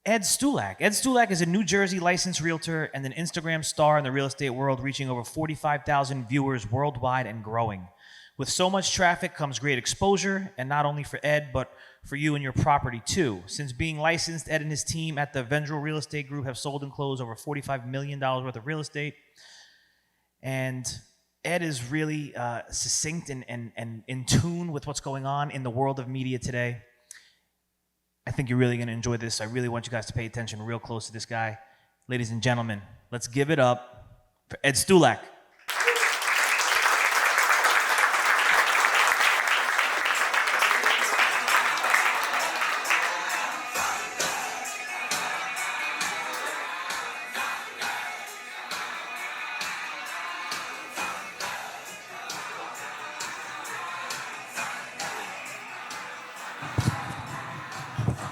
Ed Stulak. Ed Stulak is a New Jersey licensed realtor and an Instagram star in the real estate world, reaching over 45,000 viewers worldwide and growing. With so much traffic comes great exposure, and not only for Ed, but for you and your property too. Since being licensed, Ed and his team at the Vendrell Real Estate Group have sold and closed over $45 million worth of real estate. And Ed is really succinct and in tune with what's going on in the world of media today. I think you're really going to enjoy this. I really want you guys to pay attention real close to this guy. Ladies and gentlemen, let's give it up for Ed Stulak.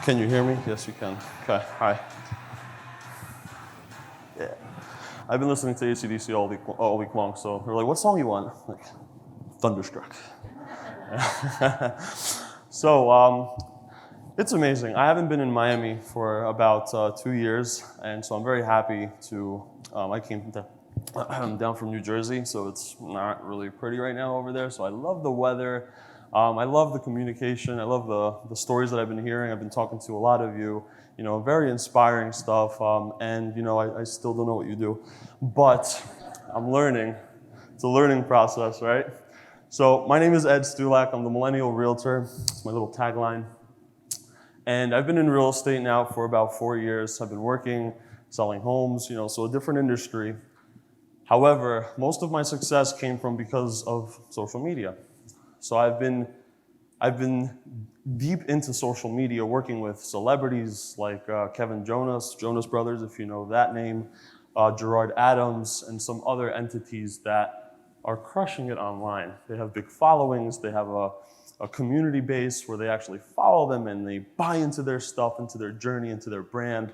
Can you hear me? Yes, you can. Okay, hi. Yeah. I've been listening to AC/DC all week long, so they're like, what song you want? Like, Thunderstruck. So, it's amazing. I haven't been in Miami for about 2 years, and so I'm very happy to, I came down from New Jersey, so it's not really pretty right now over there, so I love the weather. I love the communication. I love the stories that I've been hearing. I've been talking to a lot of you, very inspiring stuff. And I still don't know what you do, but I'm learning. It's a learning process, right? So my name is Ed Stulak. I'm the Millennial Realtor. It's my little tagline. And I've been in real estate now for about 4 years. I've been working, selling homes, so a different industry. However, most of my success came from because of social media. So I've been deep into social media, working with celebrities like Kevin Jonas Brothers, if you know that name, Gerard Adams, and some other entities that are crushing it online. They have big followings. They have a community base where they actually follow them and they buy into their stuff, into their journey, into their brand.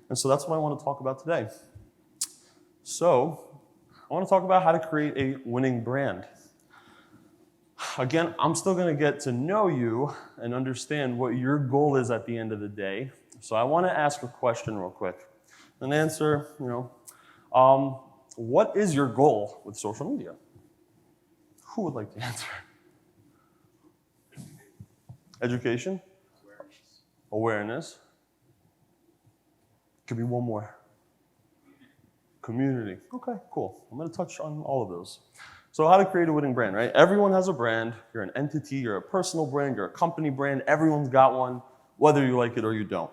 And so that's what I want to talk about today. So I want to talk about how to create a winning brand. Again, I'm still going to get to know you and understand what your goal is at the end of the day. So I want to ask a question real quick. And answer, what is your goal with social media? Who would like to answer? Education? Awareness. Could be one more. Community. Okay, cool. I'm going to touch on all of those. So how to create a winning brand, right? Everyone has a brand. You're an entity, you're a personal brand, you're a company brand. Everyone's got one, whether you like it or you don't.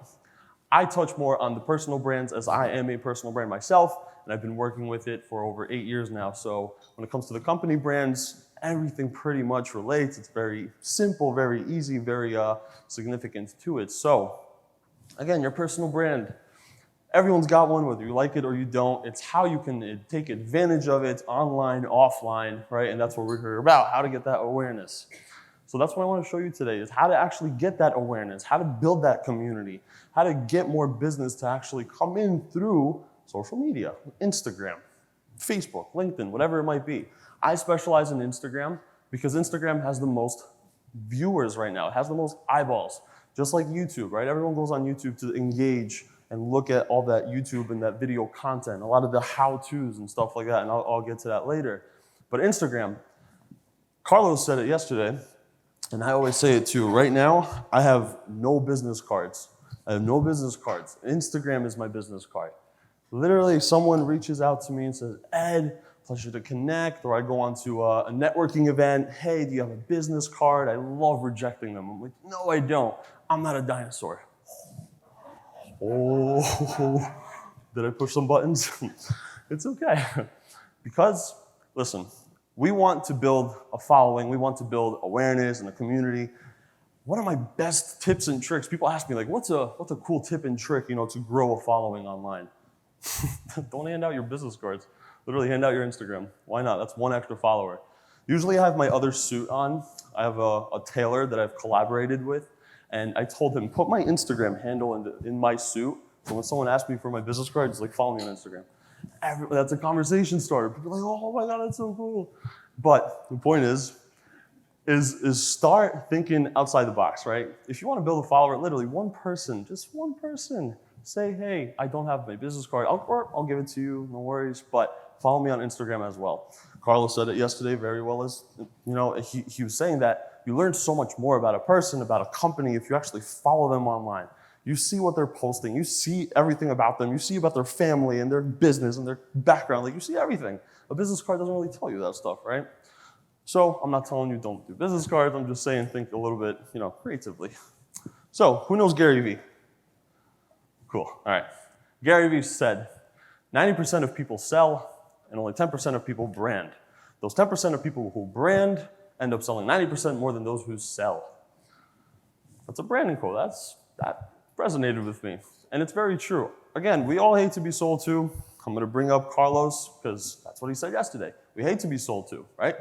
I touch more on the personal brands as I am a personal brand myself, and I've been working with it for over 8 years now. So when it comes to the company brands, everything pretty much relates. It's very simple, very easy, very significant to it. So again, your personal brand. Everyone's got one, whether you like it or you don't. It's how you can take advantage of it online, offline, right? And that's what we're here about, how to get that awareness. So that's what I want to show you today, is how to actually get that awareness, how to build that community, how to get more business to actually come in through social media, Instagram, Facebook, LinkedIn, whatever it might be. I specialize in Instagram because Instagram has the most viewers right now. It has the most eyeballs, just like YouTube, right? Everyone goes on YouTube to engage and look at all that YouTube and that video content, a lot of the how-tos and stuff like that, and I'll get to that later. But Instagram, Carlos said it yesterday, and I always say it too. Right now, I have no business cards. I have no business cards. Instagram is my business card. Literally, someone reaches out to me and says, Ed, pleasure to connect, or I go on to a networking event. Hey, do you have a business card? I love rejecting them. I'm like, no, I don't. I'm not a dinosaur. Oh, did I push some buttons? It's okay. Because, listen, we want to build a following. We want to build awareness and a community. One of my best tips and tricks, people ask me, like, what's a cool tip and trick, to grow a following online? Don't hand out your business cards. Literally hand out your Instagram. Why not? That's one extra follower. Usually I have my other suit on. I have a tailor that I've collaborated with. And I told him, put my Instagram handle in my suit. So when someone asks me for my business card, it's like, follow me on Instagram. That's a conversation starter. People are like, oh my God, that's so cool. But the point is start thinking outside the box, right? If you want to build a follower, literally one person, just one person, say, hey, I don't have my business card. I'll give it to you, no worries, but follow me on Instagram as well. Carlos said it yesterday very well. He was saying that you learn so much more about a person, about a company, if you actually follow them online. You see what they're posting. You see everything about them. You see about their family and their business and their background. Like, you see everything. A business card doesn't really tell you that stuff, right? So I'm not telling you don't do business cards. I'm just saying think a little bit, creatively. So who knows Gary Vee? Cool. All right. Gary Vee said, 90% of people sell and only 10% of people brand. Those 10% of people who brand end up selling 90% more than those who sell. That's a branding quote. That resonated with me. And it's very true. Again, we all hate to be sold to. I'm going to bring up Carlos because that's what he said yesterday. We hate to be sold to, right?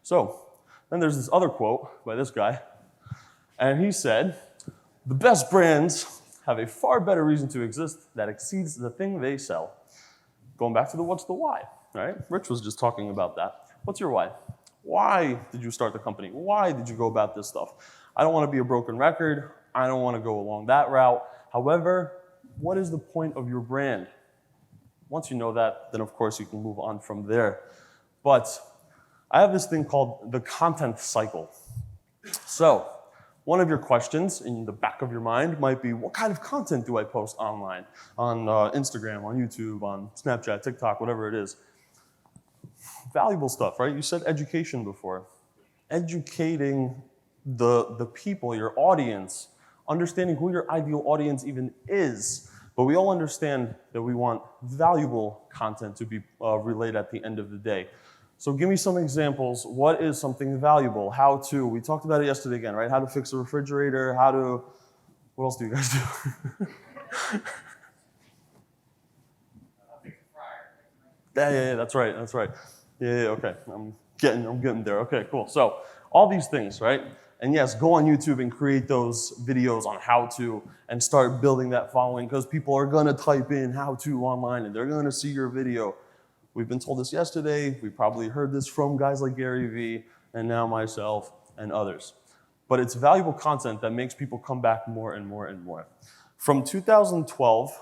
So then there's this other quote by this guy. And he said, the best brands have a far better reason to exist that exceeds the thing they sell. Going back to the what's the why, right? Rich was just talking about that. What's your why? Why did you start the company? Why did you go about this stuff? I don't want to be a broken record. I don't want to go along that route. However, what is the point of your brand? Once you know that, then of course you can move on from there. But I have this thing called the content cycle. So one of your questions in the back of your mind might be, what kind of content do I post online? On Instagram, on YouTube, on Snapchat, TikTok, whatever it is. Valuable stuff, right? You said education before. Educating the people, your audience, understanding who your ideal audience even is. But we all understand that we want valuable content to be relayed at the end of the day. So give me some examples. What is something valuable? How to? We talked about it yesterday again, right? How to fix a refrigerator, what else do you guys do? Yeah, that's right. Yeah, okay. I'm getting there. Okay, cool. So all these things, right? And yes, go on YouTube and create those videos on how to and start building that following because people are gonna type in how to online and they're gonna see your video. We've been told this yesterday. We probably heard this from guys like Gary Vee and now myself and others. But it's valuable content that makes people come back more and more and more. From 2012,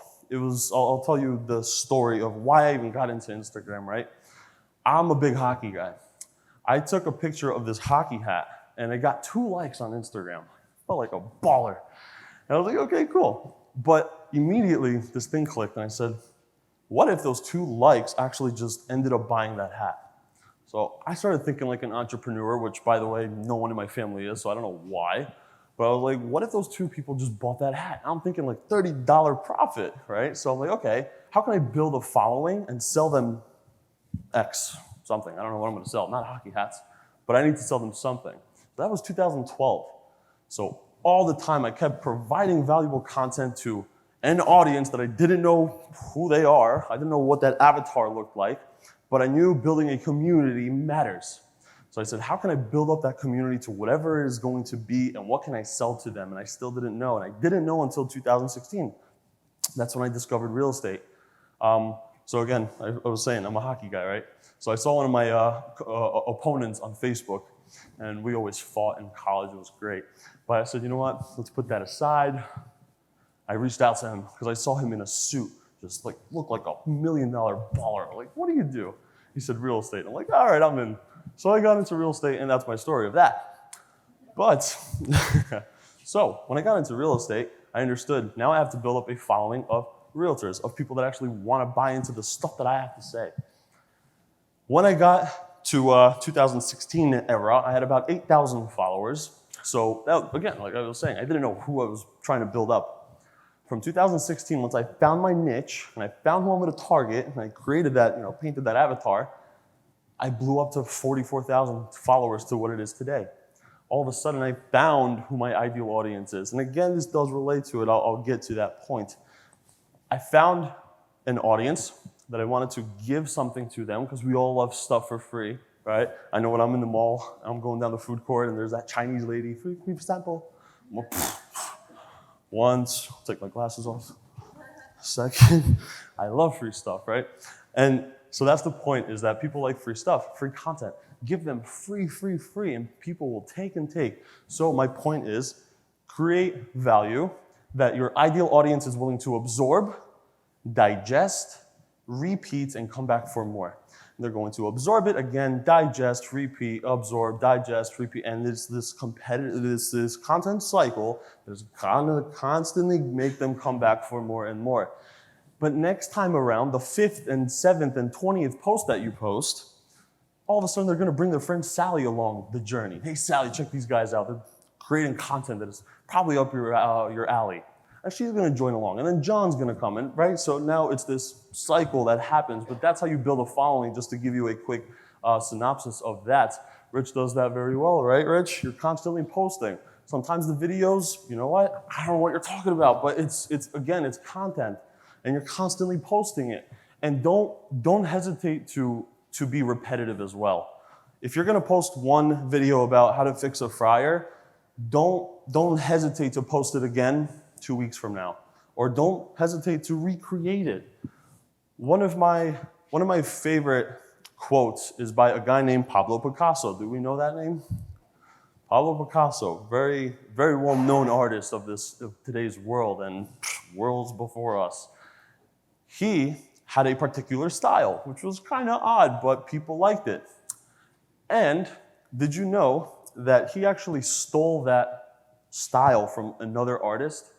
I'll tell you the story of why I even got into Instagram, right? I'm a big hockey guy. I took a picture of this hockey hat and I got 2 likes on Instagram. I felt like a baller. And I was like, okay, cool. But immediately this thing clicked and I said, what if those 2 likes actually just ended up buying that hat? So I started thinking like an entrepreneur, which by the way, no one in my family is, so I don't know why. But I was like, what if those 2 people just bought that hat? I'm thinking like $30 profit, right? So I'm like, okay, how can I build a following and sell them X something? I don't know what I'm gonna sell, not hockey hats, but I need to sell them something. That was 2012. So all the time I kept providing valuable content to an audience that I didn't know who they are. I didn't know what that avatar looked like, but I knew building a community matters. So I said, how can I build up that community to whatever it is going to be and what can I sell to them? And I still didn't know. And I didn't know until 2016. That's when I discovered real estate. So again, I was saying, I'm a hockey guy, right? So I saw one of my opponents on Facebook and we always fought in college. It was great. But I said, you know what? Let's put that aside. I reached out to him because I saw him in a suit, just like looked like $1 million baller. Like, what do you do? He said, real estate. I'm like, all right, I'm in. So I got into real estate, and that's my story of that. But, so when I got into real estate, I understood now I have to build up a following of realtors, of people that actually want to buy into the stuff that I have to say. When I got to 2016 era, I had about 8,000 followers. So that, again, like I was saying, I didn't know who I was trying to build up. From 2016, once I found my niche, and I found who I'm going to target, and I created that, painted that avatar, I blew up to 44,000 followers to what it is today. All of a sudden, I found who my ideal audience is. And again, this does relate to it. I'll get to that point. I found an audience that I wanted to give something to them because we all love stuff for free, right? I know when I'm in the mall, I'm going down the food court and there's that Chinese lady, free sample. Once, take my glasses off. Second, I love free stuff, right? And so that's the point, is that people like free stuff, free content. Give them free, and people will take and take. So my point is, create value, that your ideal audience is willing to absorb, digest, repeat, and come back for more. They're going to absorb it again, digest, repeat, absorb, digest, repeat, and it's this competitive, this content cycle that's gonna constantly make them come back for more and more. But next time around, the 5th and 7th and 20th post that you post, all of a sudden they're gonna bring their friend Sally along the journey. Hey Sally, check these guys out. They're creating content that is probably up your alley. And she's gonna join along. And then John's gonna come in, right? So now it's this cycle that happens, but that's how you build a following, just to give you a quick synopsis of that. Rich does that very well, right, Rich? You're constantly posting. Sometimes the videos, you know what? I don't know what you're talking about, but it's content. And you're constantly posting it. And don't hesitate to be repetitive as well. If you're gonna post one video about how to fix a fryer, don't hesitate to post it again 2 weeks from now, or don't hesitate to recreate it. One of my favorite quotes is by a guy named Pablo Picasso. Do we know that name? Pablo Picasso, very, very well-known artist of today's world and worlds before us. He had a particular style, which was kind of odd, but people liked it. And did you know that he actually stole that style from another artist?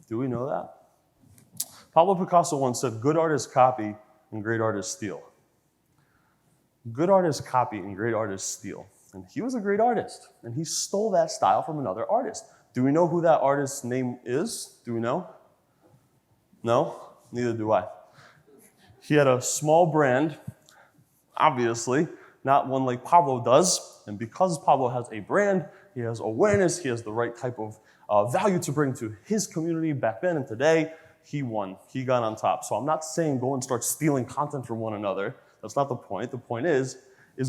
Do we know that? Pablo Picasso once said, good artists copy and great artists steal. Good artists copy and great artists steal. And he was a great artist, and he stole that style from another artist. Do we know who that artist's name is? Do we know? No? Neither do I. He had a small brand, obviously, not one like Pablo does. And because Pablo has a brand, he has awareness, he has the right type of value to bring to his community back then and today, he won. He got on top. So I'm not saying go and start stealing content from one another. That's not the point. The point is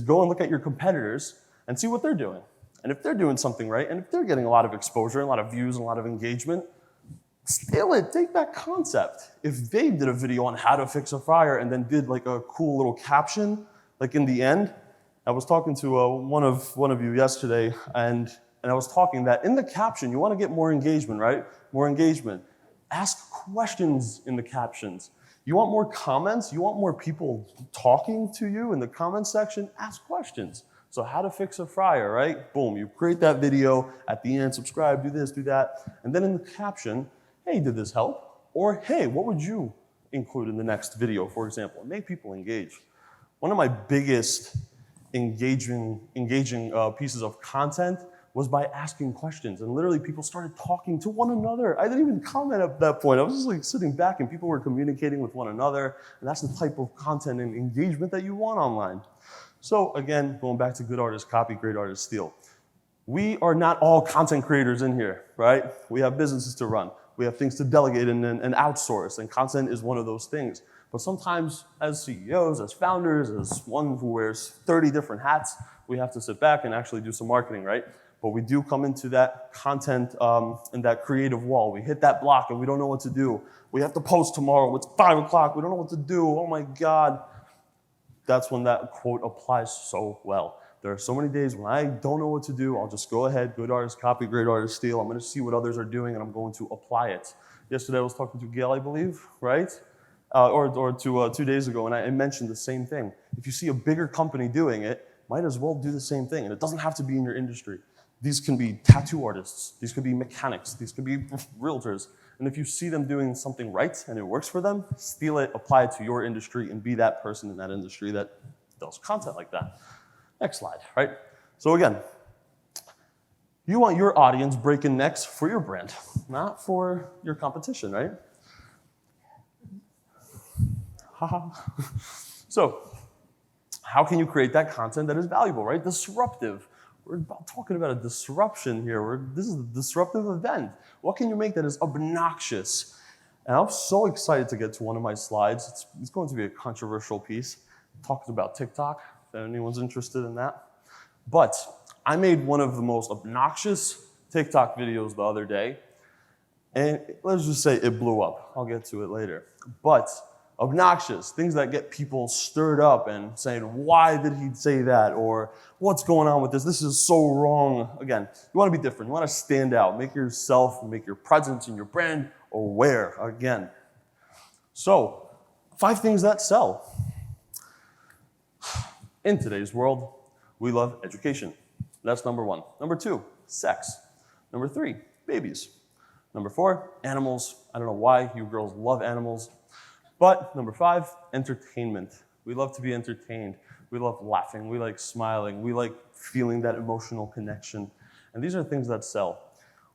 go and look at your competitors and see what they're doing. And if they're doing something right, and if they're getting a lot of exposure, a lot of views, and a lot of engagement, steal it, take that concept. If they did a video on how to fix a fryer and then did like a cool little caption, like in the end, I was talking to one of you yesterday, and I was talking that in the caption, you want to get more engagement, right? More engagement. Ask questions in the captions. You want more comments? You want more people talking to you in the comment section? Ask questions. So how to fix a fryer, right? Boom, you create that video, at the end, subscribe, do this, do that. And then in the caption, hey, did this help? Or hey, what would you include in the next video, for example? And make people engage. One of my biggest engaging pieces of content was by asking questions. And literally people started talking to one another. I didn't even comment at that point. I was just like sitting back and people were communicating with one another. And that's the type of content and engagement that you want online. So again, going back to good artists copy, great artists steal. We are not all content creators in here, right? We have businesses to run. We have things to delegate and outsource, and content is one of those things. But sometimes as CEOs, as founders, as one who wears 30 different hats, we have to sit back and actually do some marketing, right? But we do come into that content and that creative wall. We hit that block and we don't know what to do. We have to post tomorrow. It's 5 o'clock. We don't know what to do. Oh my God. That's when that quote applies so well. There are so many days when I don't know what to do. I'll just go ahead, good artists copy, great artists steal. I'm going to see what others are doing and I'm going to apply it. Yesterday I was talking to Gail, I believe, right? Or 2 days ago, and I mentioned the same thing. If you see a bigger company doing it, might as well do the same thing. And it doesn't have to be in your industry. These can be tattoo artists. These could be mechanics. These could be realtors. And if you see them doing something right and it works for them, steal it, apply it to your industry, and be that person in that industry that does content like that. Next slide, right? So again, you want your audience breaking necks for your brand, not for your competition, right? Haha. So, how can you create that content that is valuable, right? Disruptive. We're talking about a disruption here. This is a disruptive event. What can you make that is obnoxious? And I'm so excited to get to one of my slides. It's going to be a controversial piece. Talking about TikTok, if anyone's interested in that. But I made one of the most obnoxious TikTok videos the other day. And let's just say it blew up. I'll get to it later. But Obnoxious, things that get people stirred up and saying, why did he say that? Or what's going on with this? This is so wrong. Again, you want to be different. You want to stand out. Make yourself, make your presence and your brand aware again. So, 5 things that sell. In today's world, we love education. That's number 1. Number 2, sex. Number 3, babies. Number 4, animals. I don't know why you girls love animals. But number 5, entertainment. We love to be entertained. We love laughing. We like smiling. We like feeling that emotional connection. And these are things that sell.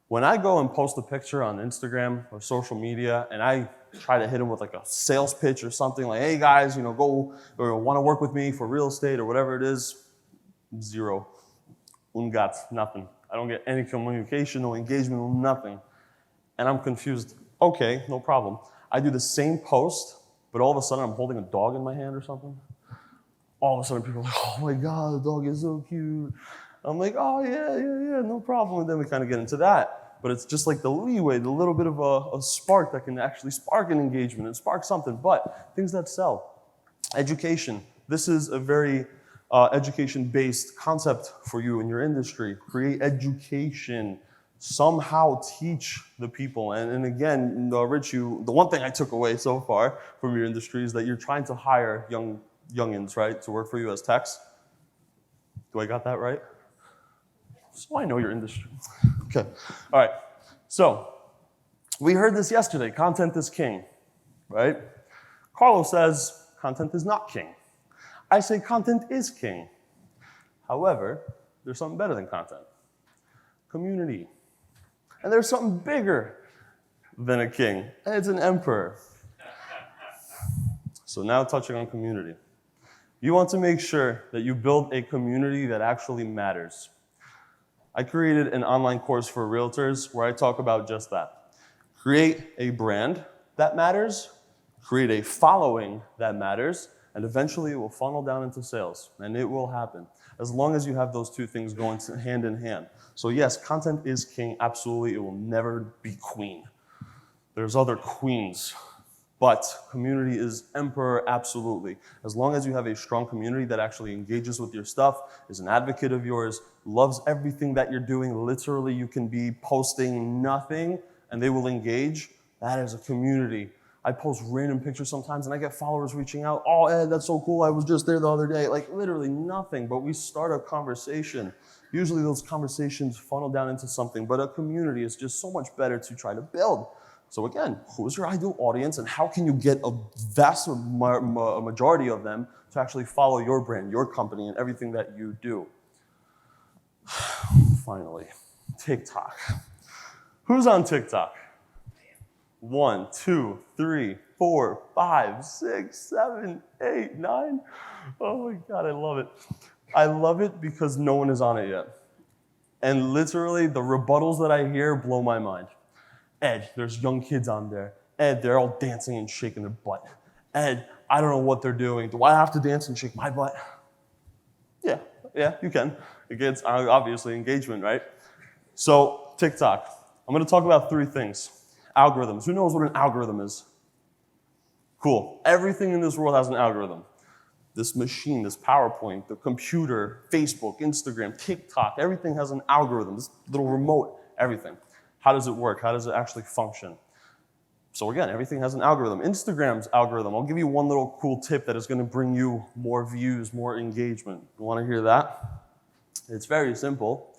When I go and post a picture on Instagram or social media and I try to hit them with like a sales pitch or something like, hey guys, go or want to work with me for real estate or whatever it is, 0. Ungat, nothing. I don't get any communication, no engagement, no nothing. And I'm confused. Okay, no problem. I do the same post, but all of a sudden I'm holding a dog in my hand or something. All of a sudden people are like, oh my God, the dog is so cute. I'm like, oh yeah, no problem. And then we kind of get into that. But it's just like the leeway, the little bit of a spark that can actually spark an engagement and spark something. But things that sell. Education. This is a very education-based concept for you in your industry. Create education. Somehow teach the people. And again, Rich, the one thing I took away so far from your industry is that you're trying to hire youngins, right, to work for you as techs. Do I got that right? So I know your industry. Okay. All right. So we heard this yesterday. Content is king, right? Carlos says content is not king. I say content is king. However, there's something better than content. Community. And there's something bigger than a king, and it's an emperor. So now touching on community. You want to make sure that you build a community that actually matters. I created an online course for realtors where I talk about just that. Create a brand that matters, create a following that matters, and eventually it will funnel down into sales, and it will happen. As long as you have those 2 things going hand in hand. So yes, content is king, absolutely. It will never be queen. There's other queens, but community is emperor, absolutely. As long as you have a strong community that actually engages with your stuff, is an advocate of yours, loves everything that you're doing, literally you can be posting nothing and they will engage, that is a community. I post random pictures sometimes and I get followers reaching out, oh Ed, that's so cool, I was just there the other day. Like literally nothing, but we start a conversation. Usually those conversations funnel down into something, but a community is just so much better to try to build. So again, who is your ideal audience and how can you get a vast majority of them to actually follow your brand, your company, and everything that you do? Finally, TikTok. Who's on TikTok? 1, 2, 3, 4, 5, 6, 7, 8, 9. Oh my God, I love it. I love it because no one is on it yet. And literally, the rebuttals that I hear blow my mind. Ed, there's young kids on there. Ed, they're all dancing and shaking their butt. Ed, I don't know what they're doing. Do I have to dance and shake my butt? Yeah, you can. It gets obviously engagement, right? So TikTok, I'm gonna talk about 3 things. Algorithms, who knows what an algorithm is? Cool, everything in this world has an algorithm. This machine, this PowerPoint, the computer, Facebook, Instagram, TikTok, everything has an algorithm, this little remote, everything. How does it work? How does it actually function? So again, everything has an algorithm. Instagram's algorithm, I'll give you one little cool tip that is gonna bring you more views, more engagement. You wanna hear that? It's very simple.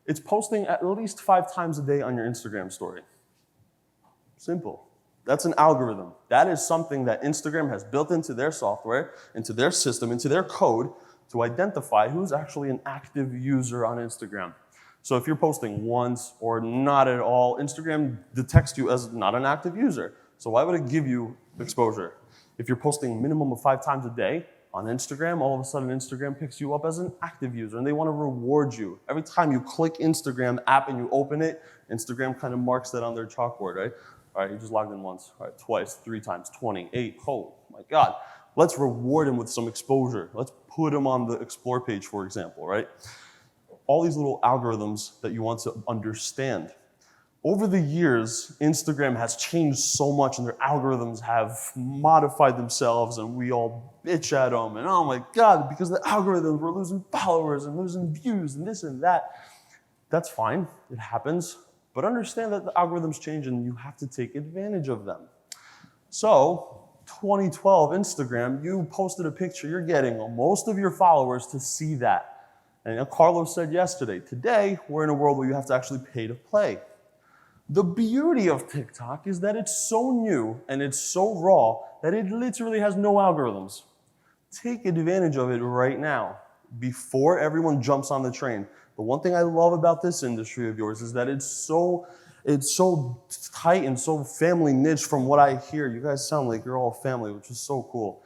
It's posting at least 5 times a day on your Instagram story. Simple. That's an algorithm. That is something that Instagram has built into their software, into their system, into their code to identify who's actually an active user on Instagram. So if you're posting once or not at all, Instagram detects you as not an active user. So why would it give you exposure? If you're posting minimum of 5 times a day on Instagram, all of a sudden Instagram picks you up as an active user and they want to reward you. Every time you click Instagram app and you open it, Instagram kind of marks that on their chalkboard, right? All right, you just logged in once, all right, twice, 3 times, 20, 8, oh my God. Let's reward him with some exposure. Let's put him on the explore page, for example, right? All these little algorithms that you want to understand. over the years, Instagram has changed so much and their algorithms have modified themselves and we all bitch at them and oh my God, because the algorithms, we're losing followers and losing views and this and that. That's fine, it happens, but understand that the algorithms change and you have to take advantage of them. So, 2012 Instagram, you posted a picture, you're getting most of your followers to see that. And Carlos said yesterday, today, we're in a world where you have to actually pay to play. The beauty of TikTok is that it's so new and it's so raw that it literally has no algorithms. Take advantage of it right now before everyone jumps on the train. The one thing I love about this industry of yours is that it's so tight and so family niche from what I hear. You guys sound like you're all family, which is so cool.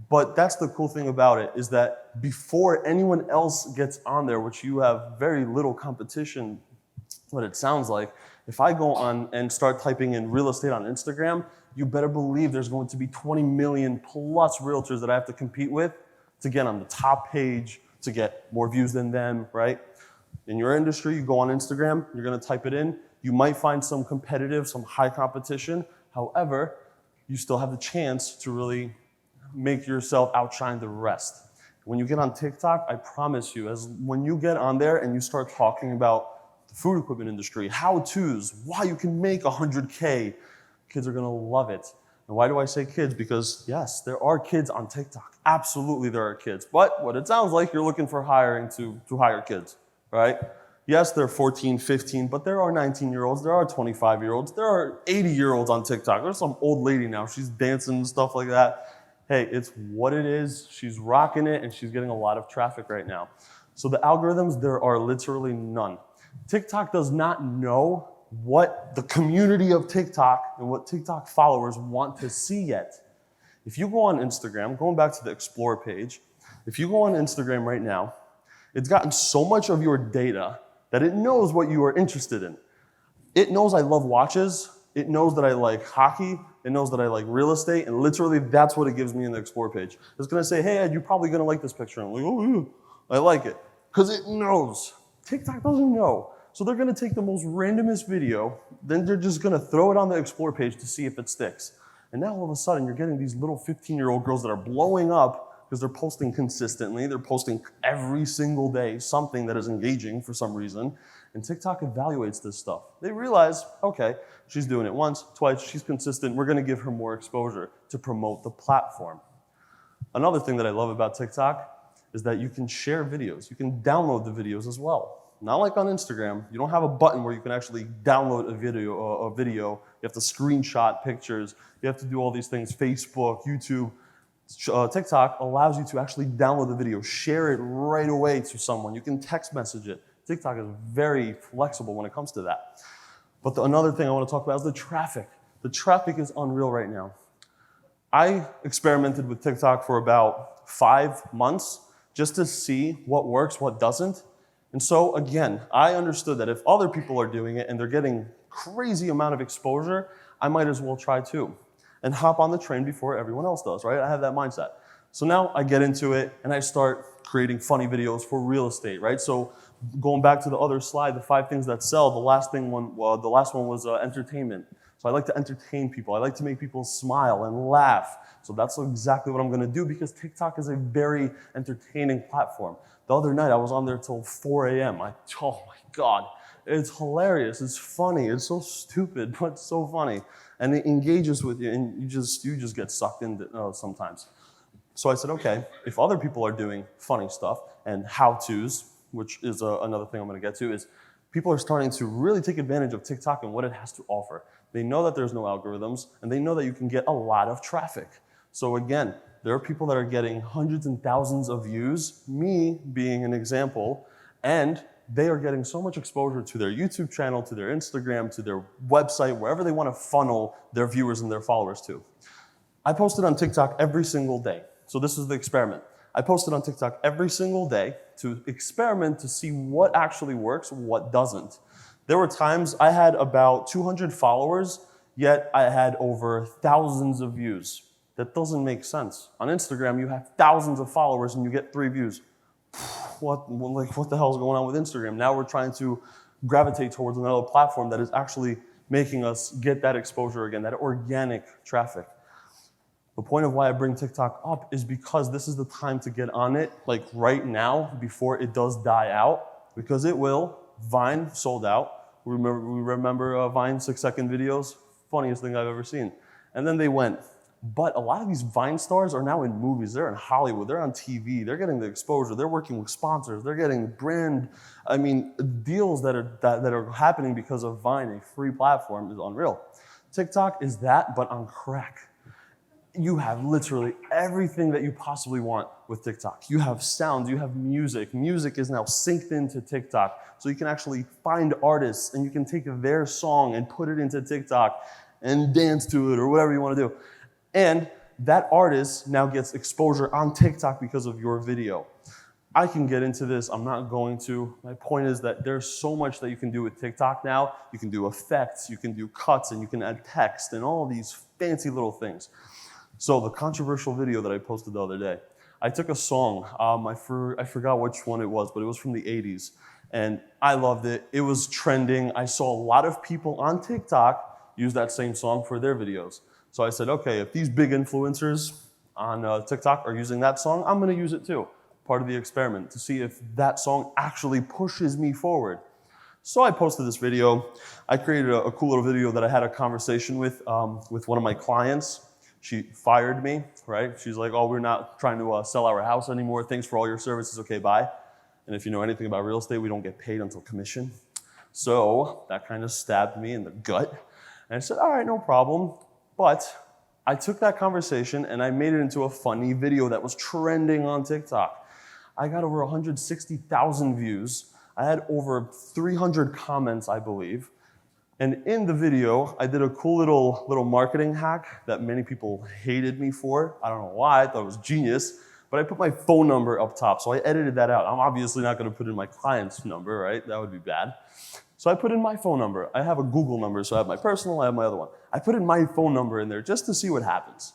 But that's the cool thing about it is that before anyone else gets on there, which you have very little competition, what it sounds like, if I go on and start typing in real estate on Instagram, you better believe there's going to be 20 million plus realtors that I have to compete with to get on the top page, to get more views than them, right? In your industry, you go on Instagram, you're gonna type it in, you might find some competitive, some high competition. However, you still have the chance to really make yourself outshine the rest. When you get on TikTok, I promise you, when you get on there and you start talking about the food equipment industry, how-tos, why you can make 100K, kids are gonna love it. And why do I say kids? Because yes, there are kids on TikTok. Absolutely there are kids. But what it sounds like, you're looking for hiring to hire kids, right? Yes, they're 14, 15, but there are 19-year-olds, there are 25-year-olds, there are 80-year-olds on TikTok. There's some old lady now, she's dancing and stuff like that. Hey, it's what it is, she's rocking it, and she's getting a lot of traffic right now. So the algorithms, there are literally none. TikTok does not know what the community of TikTok and what TikTok followers want to see yet. If you go on Instagram, going back to the Explore page, if you go on Instagram right now, it's gotten so much of your data that it knows what you are interested in. It knows I love watches, it knows that I like hockey, it knows that I like real estate, and literally that's what it gives me in the Explore page. It's gonna say, hey Ed, you're probably gonna like this picture. I'm like, oh, I like it. Because it knows. TikTok doesn't know. So they're gonna take the most randomest video, then they're just gonna throw it on the Explore page to see if it sticks. And now all of a sudden you're getting these little 15-year-old girls that are blowing up because they're posting consistently, they're posting every single day something that is engaging for some reason, and TikTok evaluates this stuff. They realize, okay, she's doing it once, twice, she's consistent, we're gonna give her more exposure to promote the platform. Another thing that I love about TikTok is that you can share videos, you can download the videos as well. Not like on Instagram, you don't have a button where you can actually download a video, you have to screenshot pictures, you have to do all these things, Facebook, YouTube. TikTok allows you to actually download the video, share it right away to someone. You can text message it. TikTok is very flexible when it comes to that. But another thing I want to talk about is the traffic. The traffic is unreal right now. I experimented with TikTok for about 5 months just to see what works, what doesn't. And so again, I understood that if other people are doing it and they're getting crazy amount of exposure, I might as well try too. And hop on the train before everyone else does, right? I have that mindset. So now I get into it and I start creating funny videos for real estate, right? So going back to the other slide, the 5 things that sell, the last one was entertainment. So I like to entertain people. I like to make people smile and laugh. So that's exactly what I'm gonna do because TikTok is a very entertaining platform. The other night I was on there till 4 a.m. Oh my God, it's hilarious, it's funny, it's so stupid, but it's so funny. And it engages with you and you just get sucked in sometimes. So I said, okay, if other people are doing funny stuff and how-tos, which is another thing I'm gonna get to, is people are starting to really take advantage of TikTok and what it has to offer. They know that there's no algorithms and they know that you can get a lot of traffic. So again, there are people that are getting hundreds and thousands of views, me being an example, and they are getting so much exposure to their YouTube channel, to their Instagram, to their website, wherever they want to funnel their viewers and their followers to. I posted on TikTok every single day. So this is the experiment. I posted on TikTok every single day to experiment to see what actually works, what doesn't. There were times I had about 200 followers, yet I had over thousands of views. That doesn't make sense. On Instagram, you have thousands of followers and you get 3 views. What the hell is going on with Instagram? Now we're trying to gravitate towards another platform that is actually making us get that exposure again, that organic traffic. The point of why I bring TikTok up is because this is the time to get on it, like right now, before it does die out, because it will. Vine sold out. We remember Vine 6-second videos? Funniest thing I've ever seen. And then they went. But a lot of these Vine stars are now in movies. They're in Hollywood. They're on TV. They're getting the exposure. They're working with sponsors. They're getting deals that are happening because of Vine, a free platform, is unreal. TikTok is that, but on crack. You have literally everything that you possibly want with TikTok. You have sounds, you have music. Music is now synced into TikTok. So you can actually find artists and you can take their song and put it into TikTok and dance to it or whatever you want to do. And that artist now gets exposure on TikTok because of your video. I can get into this, I'm not going to. My point is that there's so much that you can do with TikTok now. You can do effects, you can do cuts, and you can add text and all these fancy little things. So the controversial video that I posted the other day, I took a song, I forgot which one it was, but it was from the 80s. And I loved it. It was trending. I saw a lot of people on TikTok use that same song for their videos. So I said, okay, if these big influencers on TikTok are using that song, I'm gonna use it too. Part of the experiment to see if that song actually pushes me forward. So I posted this video. I created a cool little video that I had a conversation with one of my clients. She fired me, right? She's like, oh, we're not trying to sell our house anymore. Thanks for all your services, okay, bye. And if you know anything about real estate, we don't get paid until commission. So that kind of stabbed me in the gut. And I said, all right, no problem. But I took that conversation and I made it into a funny video that was trending on TikTok. I got over 160,000 views. I had over 300 comments, I believe. And in the video, I did a cool little marketing hack that many people hated me for. I don't know why, I thought it was genius, but I put my phone number up top, so I edited that out. I'm obviously not gonna put in my client's number, right? That would be bad. So I put in my phone number. I have a Google number, so I have my personal, I have my other one. I put in my phone number in there just to see what happens.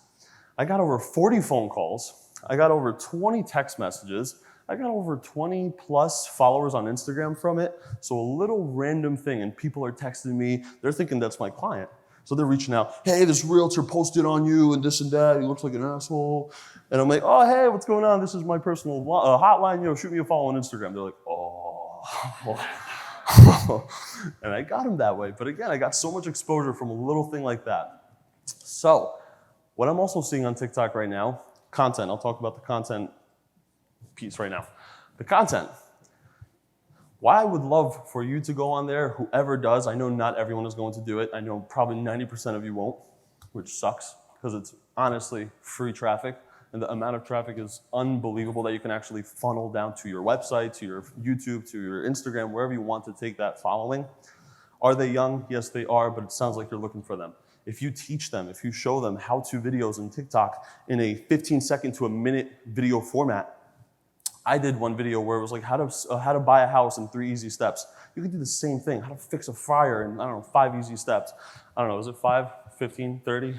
I got over 40 phone calls. I got over 20 text messages. I got over 20 plus followers on Instagram from it. So a little random thing, and people are texting me. They're thinking that's my client. So they're reaching out, hey, this realtor posted on you and this and that. He looks like an asshole. And I'm like, oh, hey, what's going on? This is my personal hotline. Shoot me a follow on Instagram. They're like, oh. And I got them that way. But again, I got so much exposure from a little thing like that. So what I'm also seeing on TikTok right now, content. I'll talk about the content piece right now. The content. Why I would love for you to go on there, whoever does, I know not everyone is going to do it. I know probably 90% of you won't, which sucks because it's honestly free traffic. And the amount of traffic is unbelievable that you can actually funnel down to your website, to your YouTube, to your Instagram, wherever you want to take that following. Are they young? Yes, they are, but it sounds like you're looking for them. If you teach them, if you show them how-to videos in TikTok in a 15-second to a minute video format, I did one video where it was like how to buy a house in 3 easy steps. You can do the same thing. How to fix a fryer in, 5 easy steps. I don't know, is it 5, 15, 30?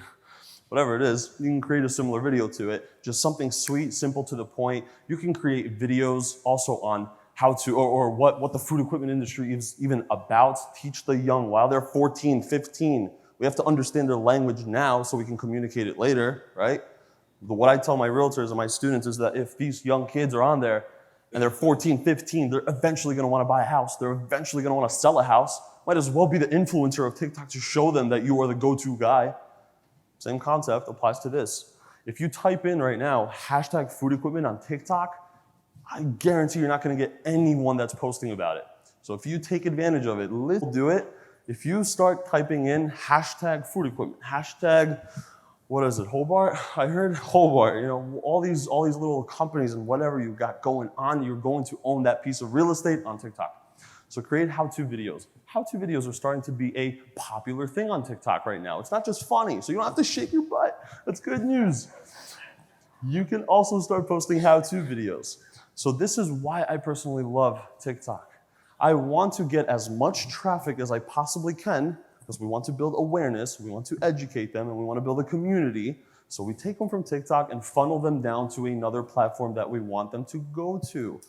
Whatever it is, you can create a similar video to it. Just something sweet, simple, to the point. You can create videos also on how to, or what the food equipment industry is even about. Teach the young while they're 14, 15. We have to understand their language now so we can communicate it later, right? But what I tell my realtors and my students is that if these young kids are on there and they're 14, 15, they're eventually gonna wanna buy a house. They're eventually gonna wanna sell a house. Might as well be the influencer of TikTok to show them that you are the go-to guy. Same concept applies to this. If you type in right now, hashtag food equipment on TikTok, I guarantee you're not gonna get anyone that's posting about it. So if you take advantage of it, do it. If you start typing in hashtag food equipment, hashtag, what is it, Hobart? I heard Hobart, all these little companies and whatever you've got going on, you're going to own that piece of real estate on TikTok. So create how-to videos. How-to videos are starting to be a popular thing on TikTok right now. It's not just funny, so you don't have to shake your butt. That's good news. You can also start posting how-to videos. So this is why I personally love TikTok. I want to get as much traffic as I possibly can because we want to build awareness, we want to educate them, and we want to build a community. So we take them from TikTok and funnel them down to another platform that we want them to go to.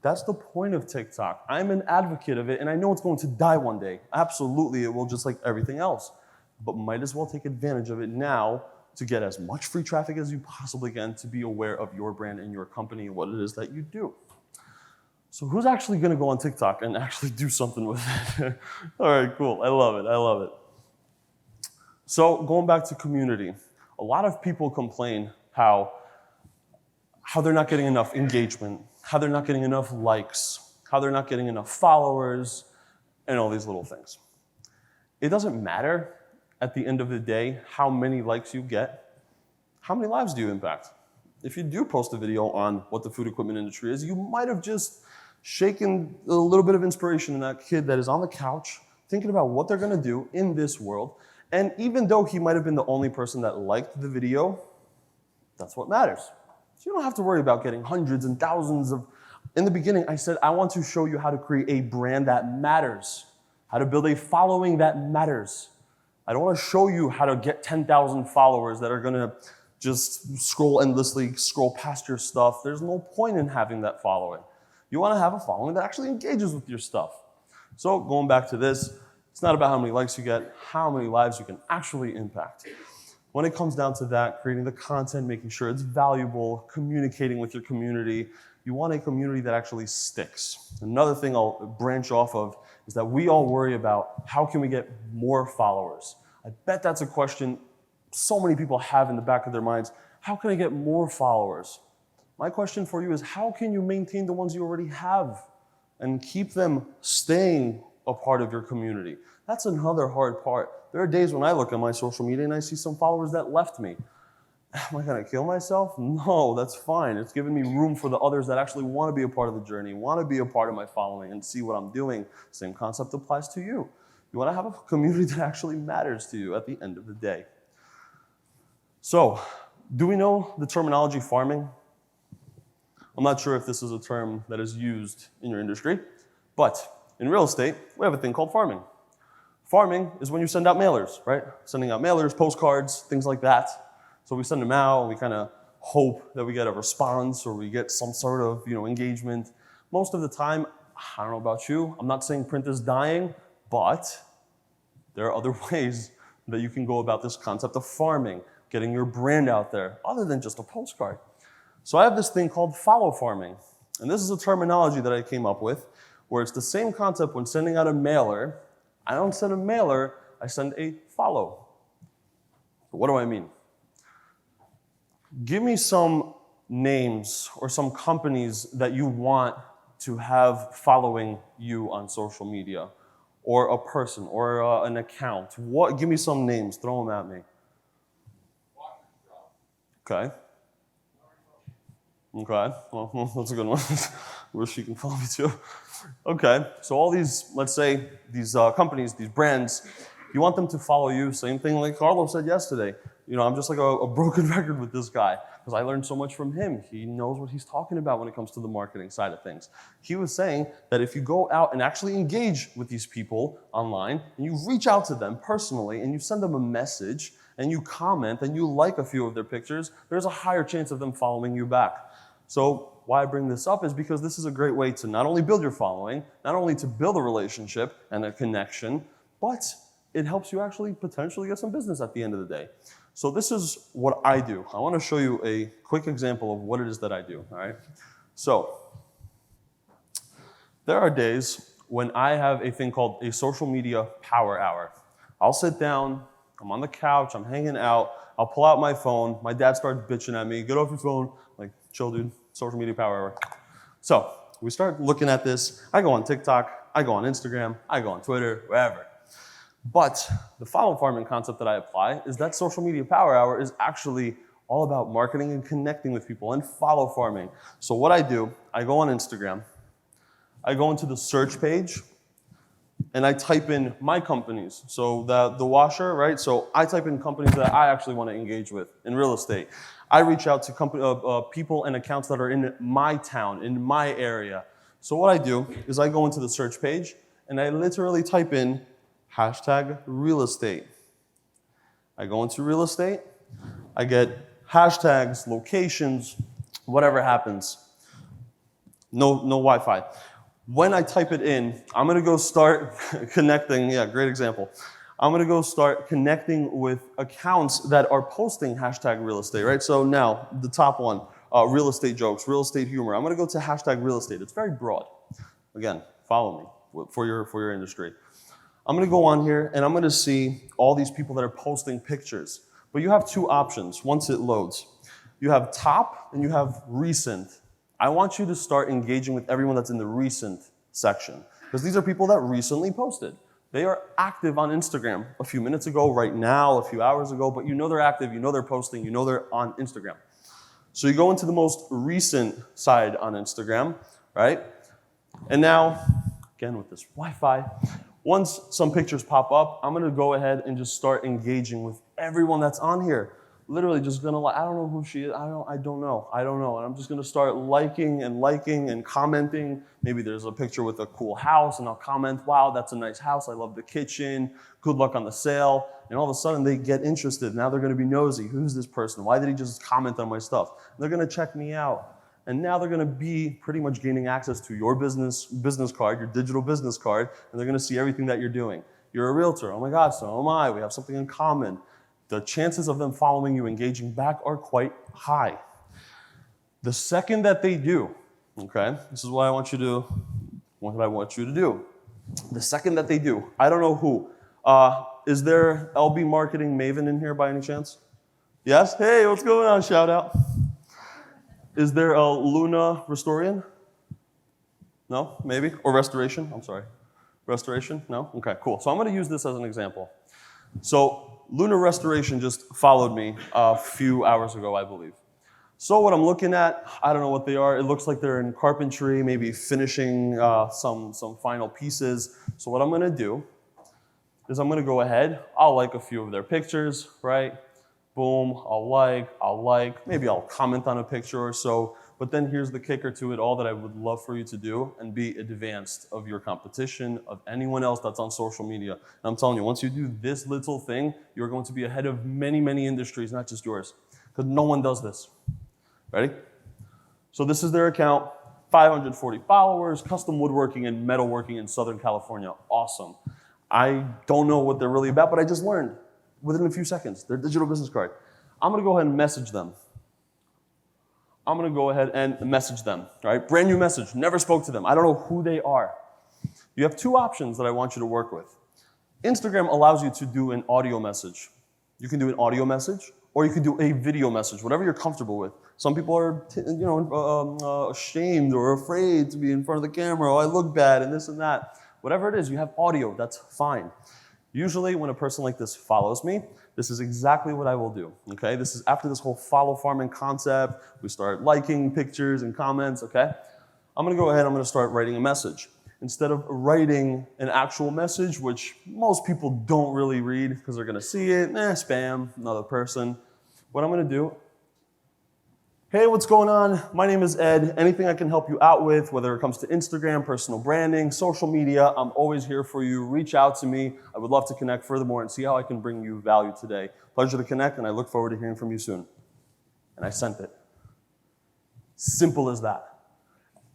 That's the point of TikTok. I'm an advocate of it, and I know it's going to die one day. Absolutely, it will, just like everything else. But might as well take advantage of it now to get as much free traffic as you possibly can, to be aware of your brand and your company and what it is that you do. So who's actually gonna go on TikTok and actually do something with it? All right, cool, I love it, I love it. So going back to community, a lot of people complain how they're not getting enough engagement, how they're not getting enough likes, how they're not getting enough followers, and all these little things. It doesn't matter at the end of the day how many likes you get. How many lives do you impact? If you do post a video on what the food equipment industry is, you might have just shaken a little bit of inspiration in that kid that is on the couch thinking about what they're gonna do in this world. And even though he might have been the only person that liked the video, that's what matters. So you don't have to worry about getting hundreds and thousands of... In the beginning, I said, I want to show you how to create a brand that matters, how to build a following that matters. I don't want to show you how to get 10,000 followers that are going to just scroll endlessly, scroll past your stuff. There's no point in having that following. You want to have a following that actually engages with your stuff. So going back to this, it's not about how many likes you get, how many lives you can actually impact. When it comes down to that, creating the content, making sure it's valuable, communicating with your community, you want a community that actually sticks. Another thing I'll branch off of is that we all worry about how can we get more followers. I bet that's a question so many people have in the back of their minds. How can I get more followers? My question for you is, how can you maintain the ones you already have and keep them staying a part of your community? That's another hard part. There are days when I look at my social media and I see some followers that left me. Am I gonna kill myself? No, that's fine. It's giving me room for the others that actually wanna be a part of the journey, wanna be a part of my following and see what I'm doing. Same concept applies to you. You wanna have a community that actually matters to you at the end of the day. So, do we know the terminology farming? I'm not sure if this is a term that is used in your industry, but in real estate, we have a thing called farming. Farming is when you send out mailers, right? Sending out mailers, postcards, things like that. So we send them out, and we kind of hope that we get a response or we get some sort of, engagement. Most of the time, I don't know about you, I'm not saying print is dying, but there are other ways that you can go about this concept of farming, getting your brand out there, other than just a postcard. So I have this thing called follow farming. And this is a terminology that I came up with, where it's the same concept when sending out a mailer. I don't send a mailer, I send a follow. So what do I mean? Give me some names or some companies that you want to have following you on social media, or a person, or an account. Give me some names, throw them at me. Okay. Okay, well, that's a good one. Where she can follow me too. Okay, so all these, let's say, these companies, these brands, you want them to follow you. Same thing like Carlos said yesterday. I'm just like a broken record with this guy because I learned so much from him. He knows what he's talking about when it comes to the marketing side of things. He was saying that if you go out and actually engage with these people online and you reach out to them personally and you send them a message and you comment and you like a few of their pictures, there's a higher chance of them following you back. So why I bring this up is because this is a great way to not only build your following, not only to build a relationship and a connection, but it helps you actually potentially get some business at the end of the day. So this is what I do. I want to show you a quick example of what it is that I do, all right? So there are days when I have a thing called a social media power hour. I'll sit down, I'm on the couch, I'm hanging out, I'll pull out my phone, my dad starts bitching at me, get off your phone, like, chill dude, social media power hour. So we start looking at this, I go on TikTok, I go on Instagram, I go on Twitter, wherever. But the follow farming concept that I apply is that social media power hour is actually all about marketing and connecting with people and follow farming. So what I do, I go on Instagram, I go into the search page, and I type in my companies. So the washer, right? So I type in companies that I actually want to engage with in real estate. I reach out to people and accounts that are in my town, in my area. So what I do is I go into the search page and I literally type in #real estate. I go into real estate, I get hashtags, locations, whatever happens. No Wi-Fi. When I type it in, I'm gonna go start connecting, yeah, great example. I'm gonna go start connecting with accounts that are posting hashtag real estate, right? So now, the top one, real estate jokes, real estate humor. I'm gonna go to hashtag real estate. It's very broad. Again, follow me for your industry. I'm gonna go on here and I'm gonna see all these people that are posting pictures. But you have two options once it loads. You have top and you have recent. I want you to start engaging with everyone that's in the recent section, because these are people that recently posted. They are active on Instagram a few minutes ago, right now, a few hours ago, but you know they're active, you know they're posting, you know they're on Instagram. So you go into the most recent side on Instagram, right? And now, again with this Wi-Fi, once some pictures pop up, I'm gonna go ahead and just start engaging with everyone that's on here. Literally just gonna like, I don't know who she is, I don't know. And I'm just gonna start liking and commenting. Maybe there's a picture with a cool house and I'll comment, wow, that's a nice house, I love the kitchen, good luck on the sale. And all of a sudden they get interested. Now they're gonna be nosy. Who's this person? Why did he just comment on my stuff? They're gonna check me out. And now they're gonna be pretty much gaining access to your business card, your digital business card, and they're gonna see everything that you're doing. You're a realtor, oh my God, so am I, we have something in common. The chances of them following you, engaging back are quite high. The second that they do, okay, this is what I want you to do. The second that they do, I don't know who. Is there LB Marketing Maven in here by any chance? Yes? Hey, what's going on? Shout out. Is there a Luna Restorian? No? Maybe? Or Restoration? I'm sorry. Restoration? No? Okay, cool. So I'm going to use this as an example. So Luna Restoration just followed me a few hours ago, I believe. So what I'm looking at, I don't know what they are. It looks like they're in carpentry, maybe finishing some final pieces. So what I'm going to do is I'm going to go ahead. I'll like a few of their pictures, right? Boom, I'll like, maybe I'll comment on a picture or so, but then here's the kicker to it all that I would love for you to do and be advanced of your competition, of anyone else that's on social media. And I'm telling you, once you do this little thing, you're going to be ahead of many, many industries, not just yours, because no one does this. Ready? So this is their account, 540 followers, custom woodworking and metalworking in Southern California. Awesome. I don't know what they're really about, but I just learned within a few seconds, their digital business card. I'm gonna go ahead and message them. Right? Brand new message, never spoke to them. I don't know who they are. You have two options that I want you to work with. Instagram allows you to do an audio message. You can do an audio message, or you can do a video message, whatever you're comfortable with. Some people are ashamed or afraid to be in front of the camera, oh, I look bad, and this and that. Whatever it is, you have audio, that's fine. Usually when a person like this follows me, this is exactly what I will do, okay? This is after this whole follow farming concept, we start liking pictures and comments, okay? I'm gonna go ahead, I'm gonna start writing a message. Instead of writing an actual message, which most people don't really read because they're gonna see it, spam, another person. What I'm gonna do, hey, what's going on? My name is Ed. Anything I can help you out with, whether it comes to Instagram, personal branding, social media, I'm always here for you. Reach out to me. I would love to connect furthermore and see how I can bring you value today. Pleasure to connect, and I look forward to hearing from you soon. And I sent it. Simple as that.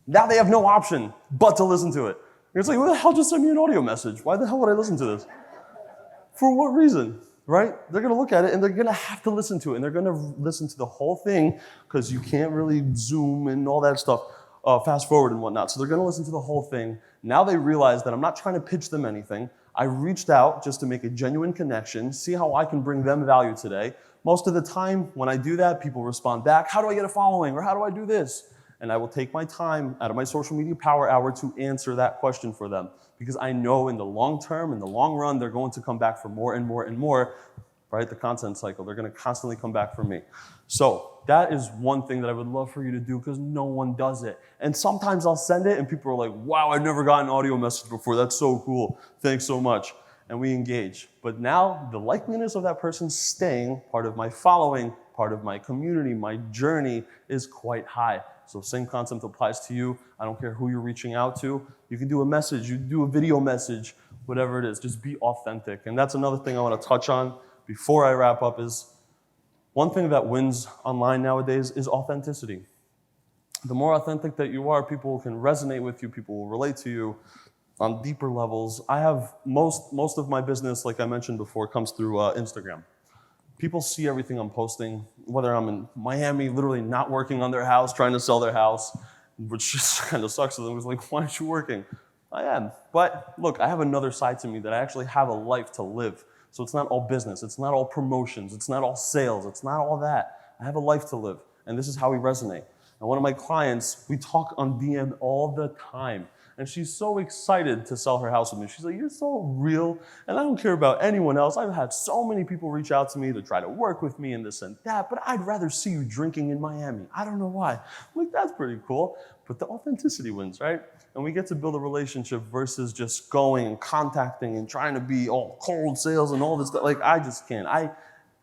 Now they have no option but to listen to it. You're like, who the hell just sent me an audio message? Why the hell would I listen to this? For what reason? Right? They're going to look at it and they're going to have to listen to it. And they're going to listen to the whole thing because you can't really zoom and all that stuff, fast forward and whatnot. So they're going to listen to the whole thing. Now they realize that I'm not trying to pitch them anything. I reached out just to make a genuine connection, see how I can bring them value today. Most of the time when I do that, people respond back, how do I get a following? Or how do I do this? And I will take my time out of my social media power hour to answer that question for them. Because I know in the long term, in the long run, they're going to come back for more and more and more, right? The content cycle, they're going to constantly come back for me. So that is one thing that I would love for you to do because no one does it. And sometimes I'll send it and people are like, wow, I've never gotten an audio message before. That's so cool. Thanks so much. And we engage. But now the likeliness of that person staying part of my following, part of my community, my journey is quite high. So same concept applies to you. I don't care who you're reaching out to. You can do a message, you do a video message, whatever it is, just be authentic. And that's another thing I want to touch on before I wrap up is one thing that wins online nowadays is authenticity. The more authentic that you are, people can resonate with you, people will relate to you on deeper levels. I have most of my business, like I mentioned before, comes through Instagram. People see everything I'm posting, whether I'm in Miami, literally not working on their house, trying to sell their house, which just kind of sucks to them. It's like, why aren't you working? I am. But look, I have another side to me that I actually have a life to live. So it's not all business. It's not all promotions. It's not all sales. It's not all that. I have a life to live. And this is how we resonate. And one of my clients, we talk on DM all the time. And she's so excited to sell her house with me. She's like, you're so real, and I don't care about anyone else. I've had so many people reach out to me to try to work with me and this and that, but I'd rather see you drinking in Miami. I don't know why. I'm like, that's pretty cool. But the authenticity wins, right? And we get to build a relationship versus just going and contacting and trying to be all cold sales and all this stuff. Like, I just can't.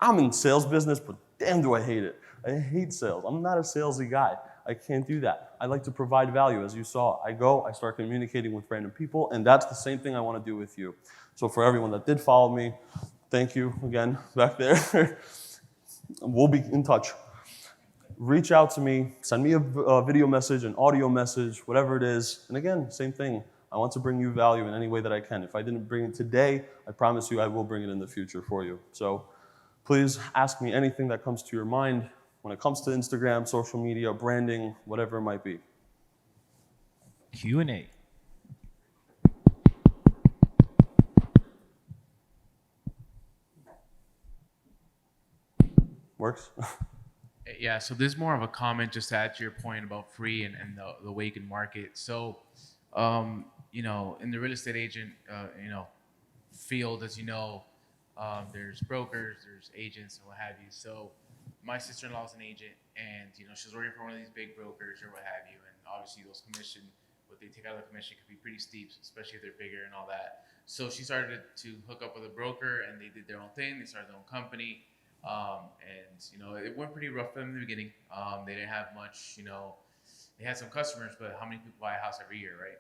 I'm in sales business, but damn do I hate it. I hate sales. I'm not a salesy guy. I can't do that. I like to provide value. As you saw, I start communicating with random people, and that's the same thing I want to do with you. So for everyone that did follow me, thank you again back there. We'll be in touch. Reach out to me, send me a video message, an audio message, whatever it is. And again, same thing. I want to bring you value in any way that I can. If I didn't bring it today, I promise you I will bring it in the future for you. So please ask me anything that comes to your mind when it comes to Instagram, social media, branding, whatever it might be. Q&A. Works? Yeah, so this is more of a comment just to add to your point about free and the way you can market. So, you know, in the real estate agent, you know, field, as you know, there's brokers, there's agents, and what have you. So my sister-in-law is an agent, and, you know, she's working for one of these big brokers or what have you. And obviously those commission, what they take out of the commission could be pretty steep, especially if they're bigger and all that. So she started to hook up with a broker, and they did their own thing. They started their own company. And, you know, it went pretty rough for them in the beginning. They didn't have much, you know, they had some customers, but how many people buy a house every year, right?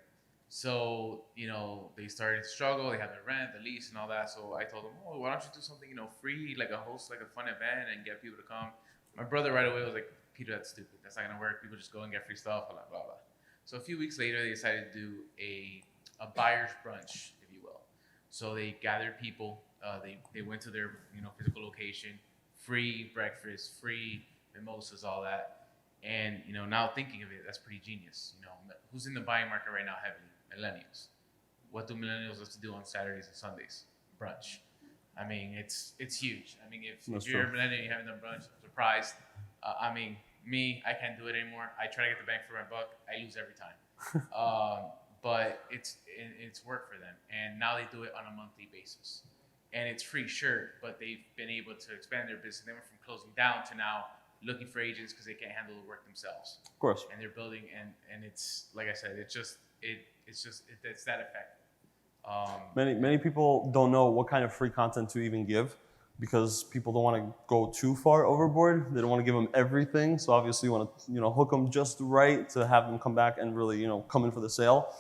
So, you know, they started to struggle. They had the rent, the lease, and all that. So I told them, oh, why don't you do something, you know, free, like a host, like a fun event, and get people to come. My brother right away was like, Peter, that's stupid. That's not going to work. People just go and get free stuff, blah, blah, blah. So a few weeks later, they decided to do a buyer's brunch, if you will. So they gathered people. They went to their, you know, physical location, free breakfast, free mimosas, all that. And, you know, now thinking of it, that's pretty genius. You know, who's in the buying market right now heavily? Millennials. What do millennials have to do on Saturdays and Sundays? Brunch. I mean, it's huge. I mean, if you're a millennial and you haven't done brunch, I'm surprised. I mean, me, I can't do it anymore. I try to get the bang for my buck. I lose every time. But it's work for them. And now they do it on a monthly basis. And it's free, sure, but they've been able to expand their business. They went from closing down to now looking for agents because they can't handle the work themselves. Of course. And they're building, and it's, like I said, it's that effective. Many people don't know what kind of free content to even give because people don't want to go too far overboard. They don't want to give them everything. So obviously you want to, you know, hook them just right to have them come back and really, you know, come in for the sale.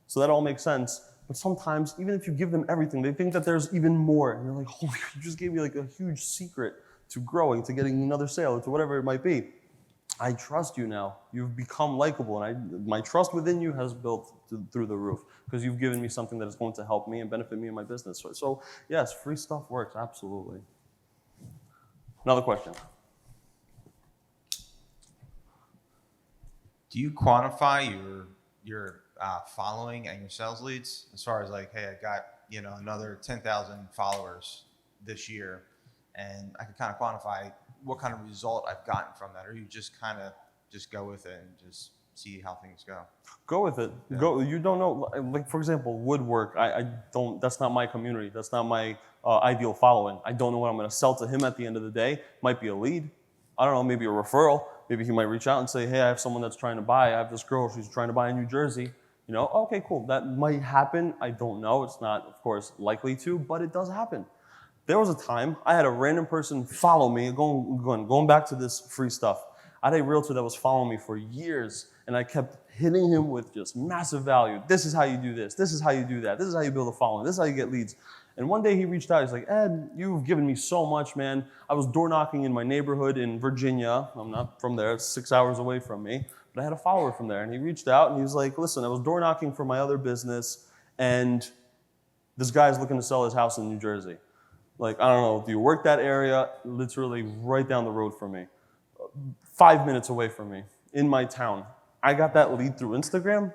So that all makes sense. But sometimes, even if you give them everything, they think that there's even more. And you're like, oh, you just gave me like a huge secret to growing, to getting another sale, or to whatever it might be. I trust you now. You've become likable, and my trust within you has built through the roof because you've given me something that is going to help me and benefit me in my business. So yes, free stuff works, absolutely. Another question. Do you quantify your following and your sales leads as far as like, hey, I got, you know, another 10,000 followers this year, and I can kind of quantify what kind of result I've gotten from that, or you just kind of just go with it and just see how things go? Go with it. Yeah. Go. You don't know, like for example, woodwork. I don't. That's not my community. That's not my ideal following. I don't know what I'm going to sell to him at the end of the day. Might be a lead. I don't know. Maybe a referral. Maybe he might reach out and say, hey, I have someone that's trying to buy. I have this girl. She's trying to buy in New Jersey. You know, okay, cool. That might happen. I don't know. It's not, of course, likely to, but it does happen. There was a time I had a random person follow me, going back to this free stuff. I had a realtor that was following me for years, and I kept hitting him with just massive value. This is how you do this. This is how you do that. This is how you build a following. This is how you get leads. And one day he reached out, he's like, Ed, you've given me so much, man. I was door knocking in my neighborhood in Virginia. I'm not from there, it's 6 hours away from me. But I had a follower from there, and he reached out and he was like, listen, I was door knocking for my other business, and this guy's looking to sell his house in New Jersey. Like, I don't know, do you work that area? Literally right down the road from me. 5 minutes away from me, in my town. I got that lead through Instagram.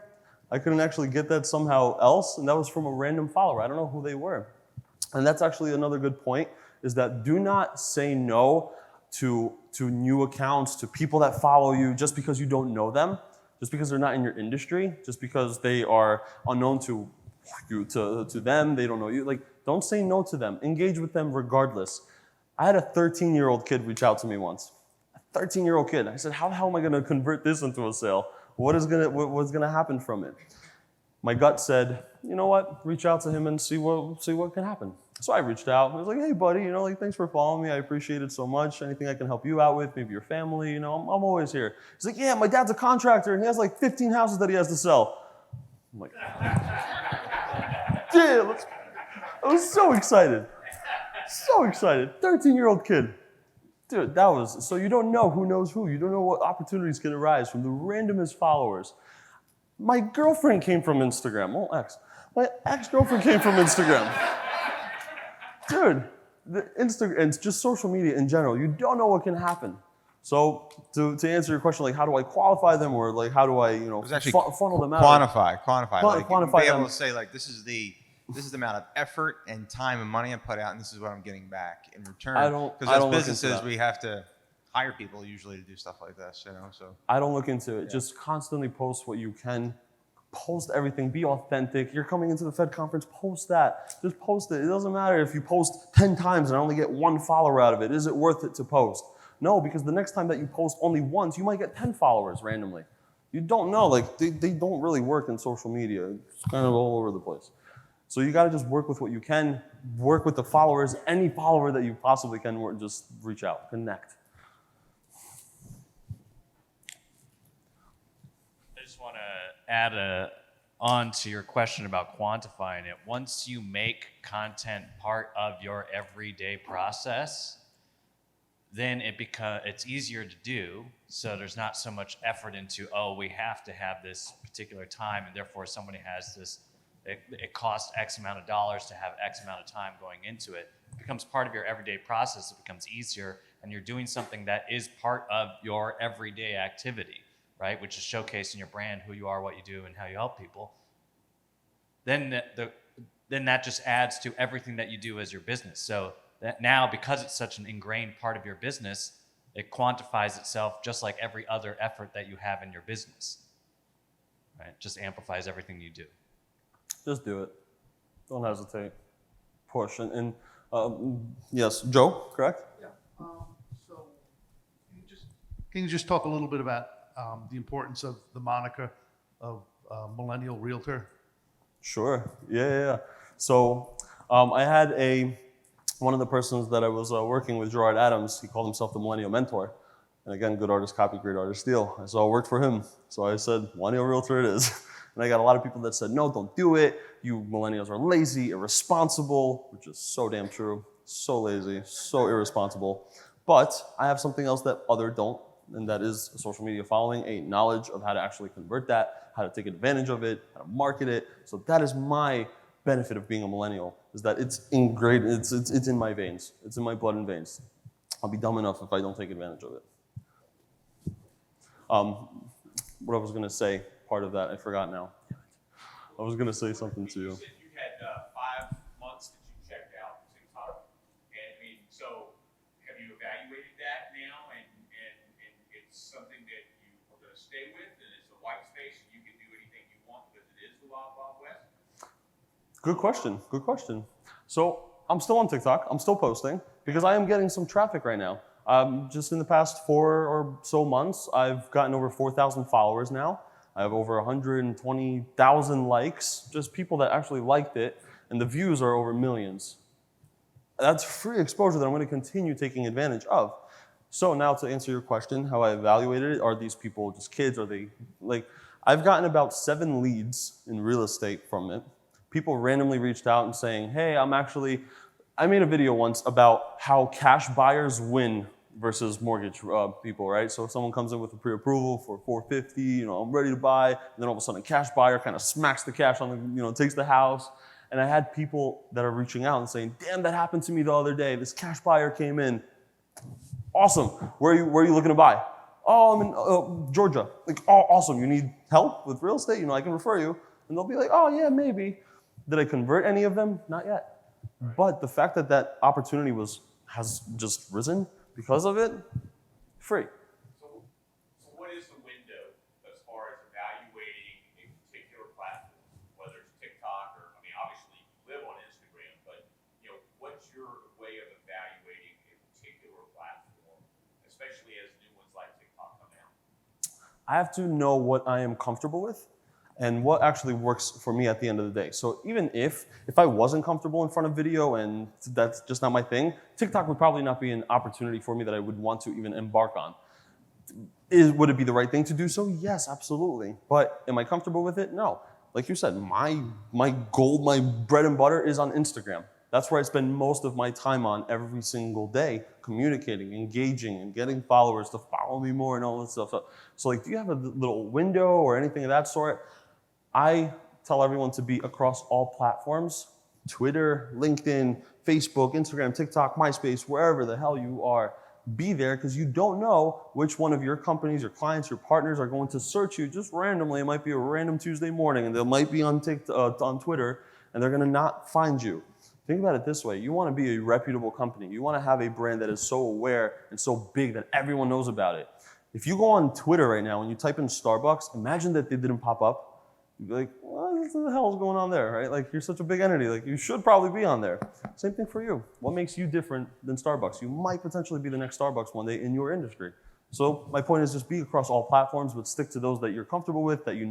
I couldn't actually get that somehow else, and that was from a random follower. I don't know who they were. And that's actually another good point, is that do not say no to new accounts, to people that follow you just because you don't know them, just because they're not in your industry, just because they are unknown to you, to them, they don't know you. Like, don't say no to them. Engage with them regardless. I had a 13-year-old kid reach out to me once. A 13-year-old kid. I said, how the hell am I going to convert this into a sale? What's gonna happen from it? My gut said, you know what? Reach out to him and see what can happen. So I reached out. I was like, hey, buddy, thanks for following me. I appreciate it so much. Anything I can help you out with, maybe your family, I'm always here. He's like, yeah, my dad's a contractor and he has like 15 houses that he has to sell. I'm like, yeah, I was so excited. So excited. 13-year-old kid. Dude, so you don't know who knows who. You don't know what opportunities can arise from the randomest followers. My girlfriend came from Instagram. Well, my ex-girlfriend came from Instagram. Dude, and just social media in general, you don't know what can happen. So to answer your question, like how do I qualify them, or like how do I, funnel them out? Quantify. Quantify be able them. to say like this is the amount of effort and time and money I put out, and this is what I'm getting back in return. Because as businesses, we have to hire people usually to do stuff like this, So I don't look into it. Yeah. Just constantly post what you can. Post everything. Be authentic. You're coming into the Fed conference. Post that. Just post it. It doesn't matter if you post 10 times and I only get 1 follower out of it. Is it worth it to post? No, because the next time that you post only once, you might get 10 followers randomly. You don't know. Like they don't really work in social media. It's kind of all over the place. So you got to just work with what you can. Work with the followers. Any follower that you possibly can. Just reach out. Connect. I just want to add on to your question about quantifying it. Once you make content part of your everyday process, then it's easier to do. So there's not so much effort into, we have to have this particular time, and therefore somebody has this. It costs X amount of dollars to have X amount of time going into it. It becomes part of your everyday process. It becomes easier, and you're doing something that is part of your everyday activity, right? Which is showcasing your brand, who you are, what you do, and how you help people. Then that just adds to everything that you do as your business. So that now, because it's such an ingrained part of your business, it quantifies itself just like every other effort that you have in your business, right? It just amplifies everything you do. Just do it. Don't hesitate. Push. And yes, Joe, correct? Yeah. So can you just talk a little bit about the importance of the moniker of Millennial Realtor? Sure. Yeah. So I had one of the persons that I was working with, Gerard Adams, he called himself the Millennial Mentor. And again, good artist copy, great artist steal. So I worked for him. So I said, Millennial Realtor it is. And I got a lot of people that said, no, don't do it. You millennials are lazy, irresponsible, which is so damn true. So lazy, so irresponsible. But I have something else that others don't, and that is a social media following, a knowledge of how to actually convert that, how to take advantage of it, how to market it. So that is my benefit of being a millennial, is that it's ingrained, it's in my veins. It's in my blood and veins. I'll be dumb enough if I don't take advantage of it. What I was going to say, part of that, I forgot now. I was going to say something to you. You said you had 5 months that you checked out TikTok. And so have you evaluated that now? And it's something that you are going to stay with, and it's a white space, and you can do anything you want because it is the Wild Wild West? Good question. So I'm still on TikTok. I'm still posting because I am getting some traffic right now. Just in the past 4 or so months, I've gotten over 4,000 followers now. I have over 120,000 likes, just people that actually liked it, and the views are over millions. That's free exposure that I'm going to continue taking advantage of. So now to answer your question, how I evaluated it, are these people just kids? Are they like, I've gotten about 7 leads in real estate from it. People randomly reached out and saying, hey, I made a video once about how cash buyers win versus mortgage people, right? So if someone comes in with a pre-approval for $450, I'm ready to buy, and then all of a sudden a cash buyer kind of smacks the cash on the, takes the house. And I had people that are reaching out and saying, damn, that happened to me the other day. This cash buyer came in. Awesome. Where are you looking to buy? Oh, I'm in Georgia. Like, oh, awesome. You need help with real estate? I can refer you. And they'll be like, oh, yeah, maybe. Did I convert any of them? Not yet. But the fact that that opportunity has just risen because of it, free. So what is the window as far as evaluating a particular platform, whether it's TikTok or, obviously you live on Instagram, but, what's your way of evaluating a particular platform, especially as new ones like TikTok come out? I have to know what I am comfortable with and what actually works for me at the end of the day. So even if I wasn't comfortable in front of video and that's just not my thing, TikTok would probably not be an opportunity for me that I would want to even embark on. Would it be the right thing to do so? Yes, absolutely. But am I comfortable with it? No. Like you said, my gold, my bread and butter is on Instagram. That's where I spend most of my time on every single day, communicating, engaging, and getting followers to follow me more and all that stuff. So like, do you have a little window or anything of that sort? I tell everyone to be across all platforms, Twitter, LinkedIn, Facebook, Instagram, TikTok, MySpace, wherever the hell you are. Be there because you don't know which one of your companies, your clients, your partners are going to search you just randomly. It might be a random Tuesday morning and they might be on Twitter and they're going to not find you. Think about it this way. You want to be a reputable company. You want to have a brand that is so aware and so big that everyone knows about it. If you go on Twitter right now and you type in Starbucks, imagine that they didn't pop up. You'd be like, what the hell is going on there, right? Like, you're such a big entity. Like, you should probably be on there. Same thing for you. What makes you different than Starbucks? You might potentially be the next Starbucks one day in your industry. So my point is just be across all platforms, but stick to those that you're comfortable with, that you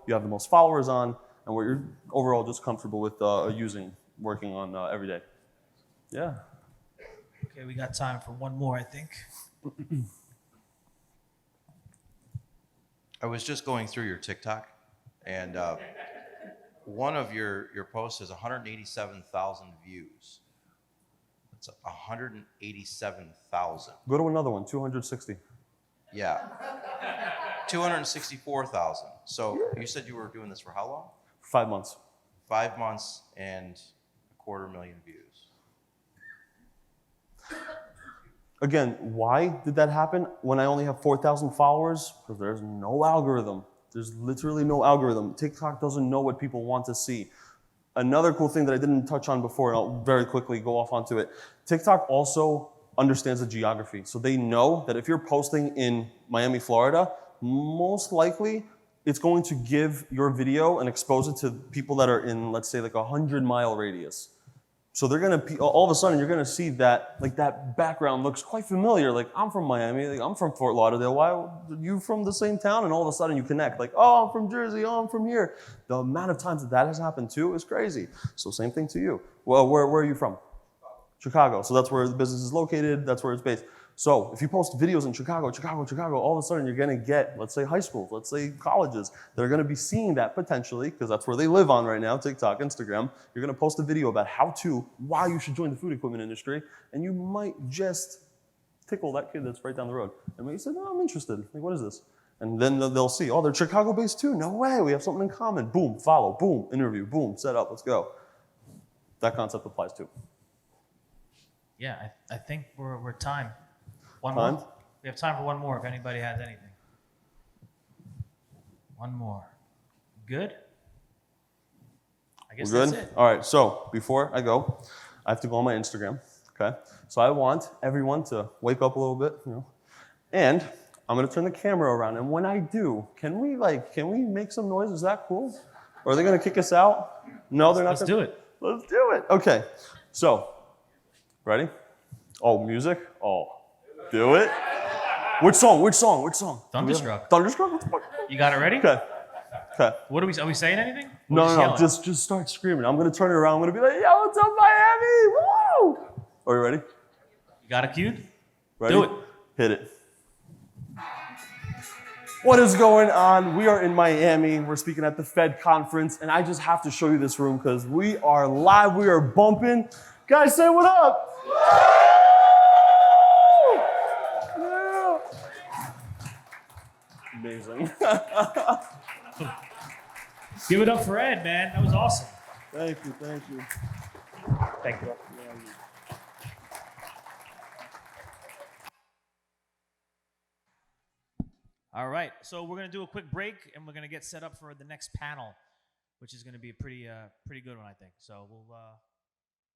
have the most followers on, and what you're overall just comfortable with working on every day. Yeah. Okay, we got time for one more, I think. I was just going through your TikTok, and one of your posts has 187,000 views. That's 187,000. Go to another one, 260. Yeah. 264,000. So you said you were doing this for how long? 5 months. 5 months and 250,000 views. Again, why did that happen when I only have 4,000 followers? Because there's no algorithm. There's literally no algorithm. TikTok doesn't know what people want to see. Another cool thing that I didn't touch on before, and I'll very quickly go off onto it, TikTok also understands the geography. So they know that if you're posting in Miami, Florida, most likely it's going to give your video and expose it to people that are in, let's say, like 100-mile radius. So they're gonna, all of a sudden, you're gonna see that, like, that background looks quite familiar. Like, I'm from Miami, like, I'm from Fort Lauderdale. Why are you from the same town? And all of a sudden you connect, like, oh, I'm from Jersey, oh, I'm from here. The amount of times that has happened too is crazy. So same thing to you. Well, where are you from? Chicago. So that's where the business is located, that's where it's based. So if you post videos in Chicago, all of a sudden you're gonna get, let's say high schools, let's say colleges, that are gonna be seeing that potentially, because that's where they live on right now, TikTok, Instagram. You're gonna post a video about why you should join the food equipment industry, and you might just tickle that kid that's right down the road. And he said, no, I'm interested. Like, what is this? And then they'll see, oh, they're Chicago-based too. No way, we have something in common. Boom, follow, boom, interview, boom, set up, let's go. That concept applies too. Yeah, I think we're time. One Time? more? We have time for one more if anybody has anything. One more. Good? I guess We're good? that's it. All right, so before I go, I have to go on my Instagram, okay? So I want everyone to wake up a little bit, and I'm gonna turn the camera around, and when I do, can we make some noise? Is that cool? Or are they gonna kick us out? No, they're not. Let's do it. Let's do it. Okay, so, ready? Oh, music? Oh, do it. Which song? Thunderstruck. Thunderstruck? What the fuck? You got it ready? Okay. Are we saying anything? Or No, yelling? just start screaming. I'm gonna turn it around. I'm gonna be like, yo, what's up, Miami? Woo! Are you ready? You got it queued? Ready? Do it. Hit it. What is going on? We are in Miami. We're speaking at the Fed conference, and I just have to show you this room because we are live. We are bumping. Guys, say what up. Yeah. Amazing. Give it up for Ed, man. That was awesome. Thank you. Thank you. Thank you. All right, so we're gonna do a quick break, and we're gonna get set up for the next panel, which is gonna be a pretty good one, I think. So we'll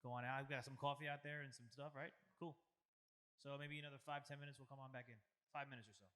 go on out. I've got some coffee out there and some stuff, right? Cool. So maybe another 5-10 minutes. We'll come on back in. 5 minutes or so.